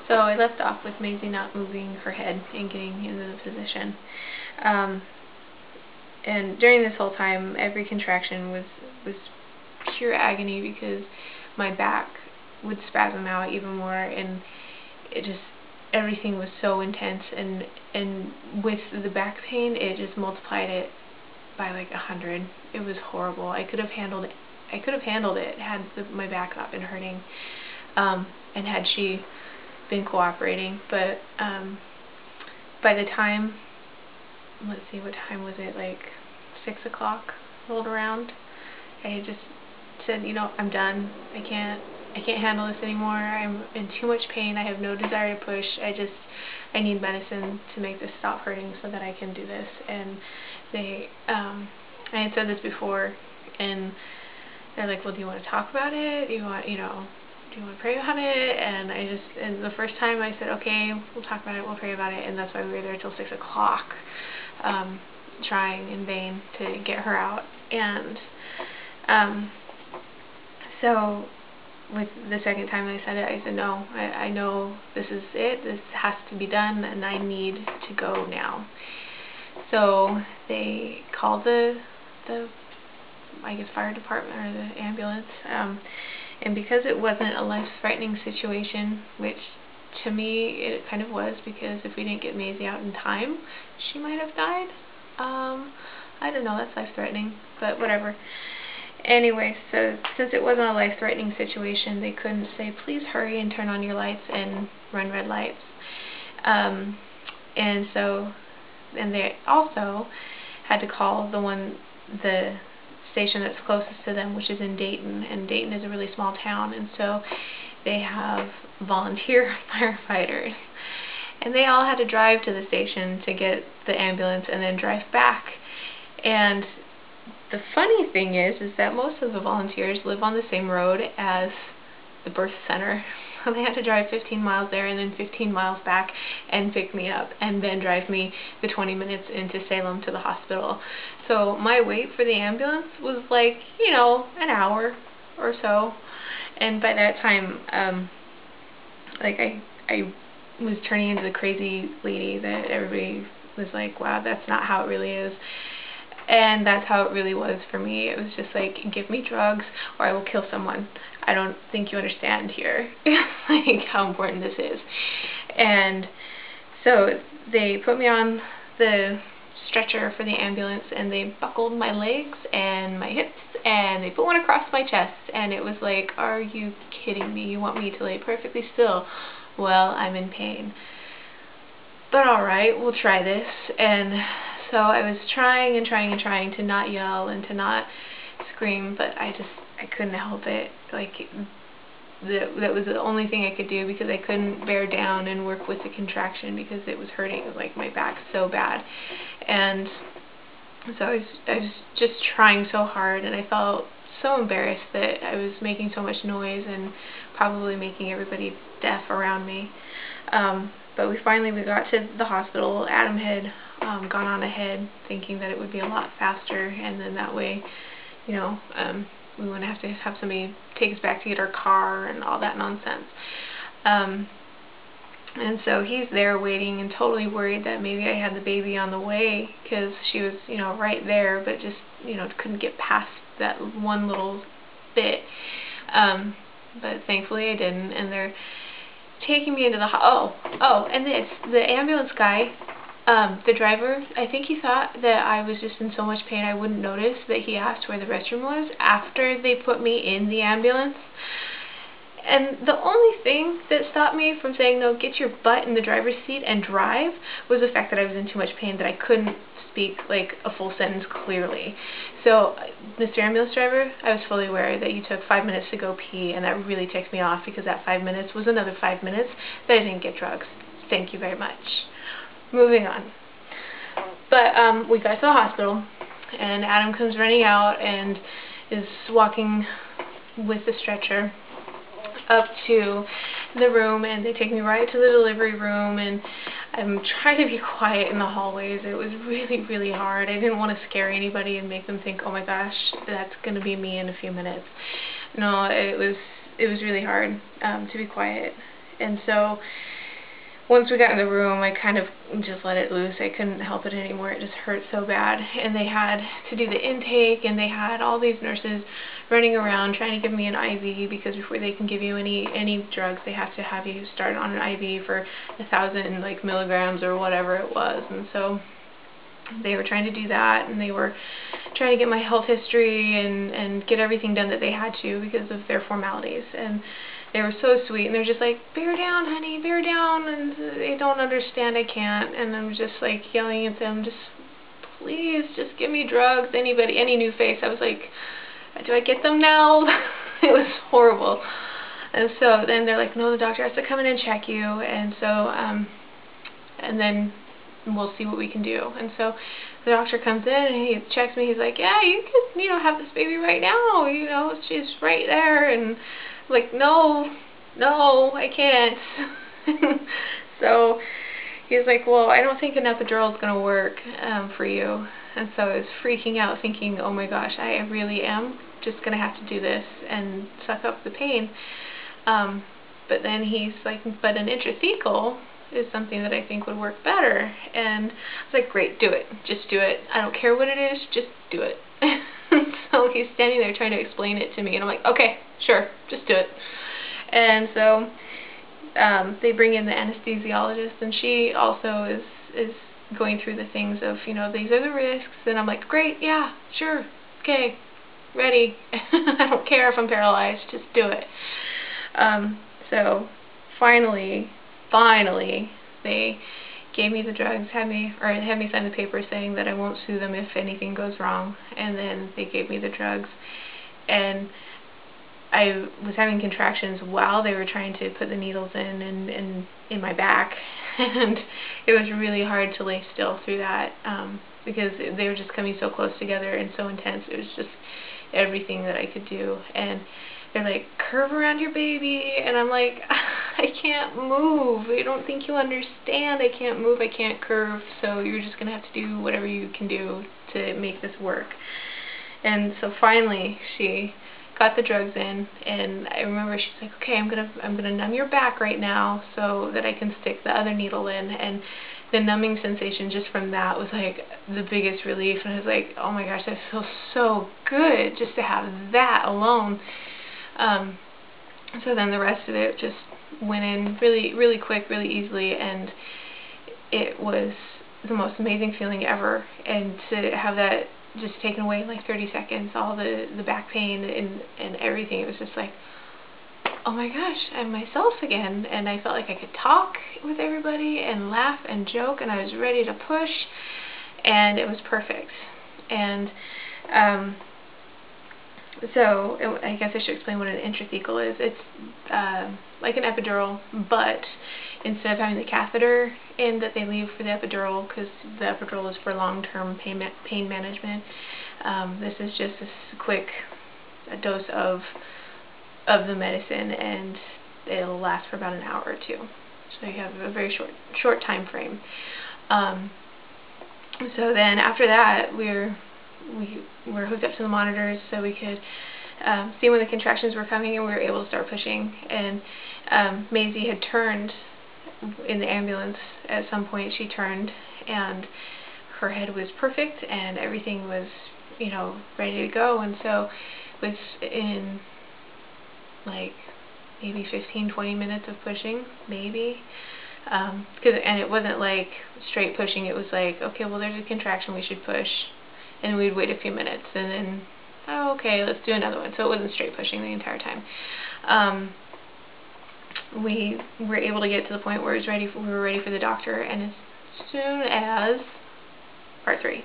So I left off with Maisie not moving her head and getting into the position. And during this whole time, every contraction was pure agony because my back would spasm out even more, and it just, everything was so intense, and with the back pain, it just multiplied it by like 100. It was horrible. I could have handled it had my back not been hurting, and had she been cooperating. But by the time, let's see, what time was it, like 6 o'clock rolled around, I had just said, you know, I'm done. I can't handle this anymore. I'm in too much pain. I have no desire to push. I need medicine to make this stop hurting so that I can do this. And they, I had said this before, and they're like, well, do you want to talk about it? Do you want to pray about it? And the first time I said, okay, we'll talk about it, we'll pray about it, and that's why we were there till 6 o'clock, trying in vain to get her out. And so with the second time I said it, I said, no, I know this is it, this has to be done, and I need to go now. So they called the I guess fire department or the ambulance, and because it wasn't a life-threatening situation, which to me it kind of was, because if we didn't get Maisie out in time, she might have died. I don't know, that's life-threatening, but whatever. Anyway, so since it wasn't a life-threatening situation, they couldn't say, please hurry and turn on your lights and run red lights. And they also had to call the station that's closest to them, which is in Dayton, and Dayton is a really small town, and so they have volunteer firefighters, and they all had to drive to the station to get the ambulance and then drive back. And the funny thing is that most of the volunteers live on the same road as the birth center. So they had to drive 15 miles there and then 15 miles back and pick me up, and then drive me the 20 minutes into Salem to the hospital. So my wait for the ambulance was like, you know, an hour or so. And by that time, like I was turning into the crazy lady that everybody was like, wow, that's not how it really is. And that's how it really was for me. It was just like, give me drugs or I will kill someone. I don't think you understand here, like how important this is. And so they put me on the stretcher for the ambulance, and they buckled my legs and my hips, and they put one across my chest, and it was like, are you kidding me? You want me to lay perfectly still? Well, I'm in pain. But alright, we'll try this. And so I was trying to not yell and to not scream, but I couldn't help it. Like, that was the only thing I could do, because I couldn't bear down and work with the contraction because it was hurting, like my back so bad. And so I was just trying so hard, and I felt so embarrassed that I was making so much noise and probably making everybody deaf around me. But we got to the hospital. Adam had gone on ahead thinking that it would be a lot faster, and then that way, you know, we wouldn't have to have somebody take us back to get our car and all that nonsense. And so he's there waiting and totally worried that maybe I had the baby on the way, because she was, you know, right there, but just, you know, couldn't get past that one little bit. But thankfully I didn't, and they're taking me into the and the ambulance guy, the driver, I think he thought that I was just in so much pain I wouldn't notice that he asked where the restroom was after they put me in the ambulance. And the only thing that stopped me from saying, no, get your butt in the driver's seat and drive, was the fact that I was in too much pain that I couldn't speak like a full sentence clearly. So, Mr. Ambulance Driver, I was fully aware that you took 5 minutes to go pee, and that really ticked me off, because that 5 minutes was another 5 minutes that I didn't get drugs. Thank you very much. Moving on. But we got to the hospital, and Adam comes running out and is walking with the stretcher up to the room, and they take me right to the delivery room, and I'm trying to be quiet in the hallways. It was really, really hard. I didn't want to scare anybody and make them think, oh my gosh, that's going to be me in a few minutes. No, it was really hard to be quiet. And so once we got in the room, I kind of just let it loose. I couldn't help it anymore. It just hurt so bad. And they had to do the intake, and they had all these nurses running around trying to give me an IV, because before they can give you any drugs, they have to have you start on an IV for 1,000 like milligrams or whatever it was. And so they were trying to do that, and they were trying to get my health history and get everything done that they had to because of their formalities. And they were so sweet, and they're just like, bear down, honey, bear down, and they don't understand I can't. And I'm just like yelling at them, just please, just give me drugs. Anybody, any new face. I was like, do I get them now? It was horrible. And so then they're like, no, the doctor has to come in and check you, and so and then we'll see what we can do. And so the doctor comes in and he checks me. He's like, yeah, you can, have this baby right now, she's right there. And I'm like, no, I can't. So he's like, well, I don't think an epidural is going to work for you. And so I was freaking out, thinking, oh my gosh, I really am just going to have to do this and suck up the pain. But then he's like, but an intrathecal is something that I think would work better. And I was like, great, do it. Just do it. I don't care what it is, just do it. So he's standing there trying to explain it to me, and I'm like, okay, sure, just do it. And so they bring in the anesthesiologist, and she also is going through the things of, these are the risks. And I'm like, great, yeah, sure, okay, ready. I don't care if I'm paralyzed, just do it. So finally, they gave me the drugs, had me sign the paper saying that I won't sue them if anything goes wrong. And then they gave me the drugs, and I was having contractions while they were trying to put the needles in my back, and it was really hard to lay still through that, because they were just coming so close together and so intense. It was just everything that I could do. And they're like, curve around your baby, and I'm like, I can't move. I don't think you understand. I can't move. I can't curve. So you're just gonna have to do whatever you can do to make this work. And so finally, she got the drugs in, and I remember she's like, okay, I'm gonna numb your back right now so that I can stick the other needle in. And the numbing sensation just from that was like the biggest relief. And I was like, oh my gosh, that feels so good just to have that alone. So then the rest of it just went in really, really quick, really easily, and it was the most amazing feeling ever. And to have that just taken away in like 30 seconds, all the back pain and everything, it was just like, oh my gosh, I'm myself again. And I felt like I could talk with everybody and laugh and joke, and I was ready to push, and it was perfect. And so I guess I should explain what an intrathecal is. It's like an epidural, but instead of having the catheter in that they leave for the epidural, because the epidural is for long-term pain management, this is just a quick dose of the medicine, and it'll last for about an hour or two. So you have a very short time frame. So then after that, we were hooked up to the monitors so we could see when the contractions were coming, and we were able to start pushing. And Maisie had turned in the ambulance at some point. She turned, and her head was perfect, and everything was, ready to go. And so within like maybe 15-20 minutes of pushing, maybe. And it wasn't like straight pushing. It was like, okay, well, there's a contraction, we should push. And we'd wait a few minutes, and then, oh, okay, let's do another one. So it wasn't straight pushing the entire time. We were able to get to the point where we were ready for the doctor, and as soon as part 3.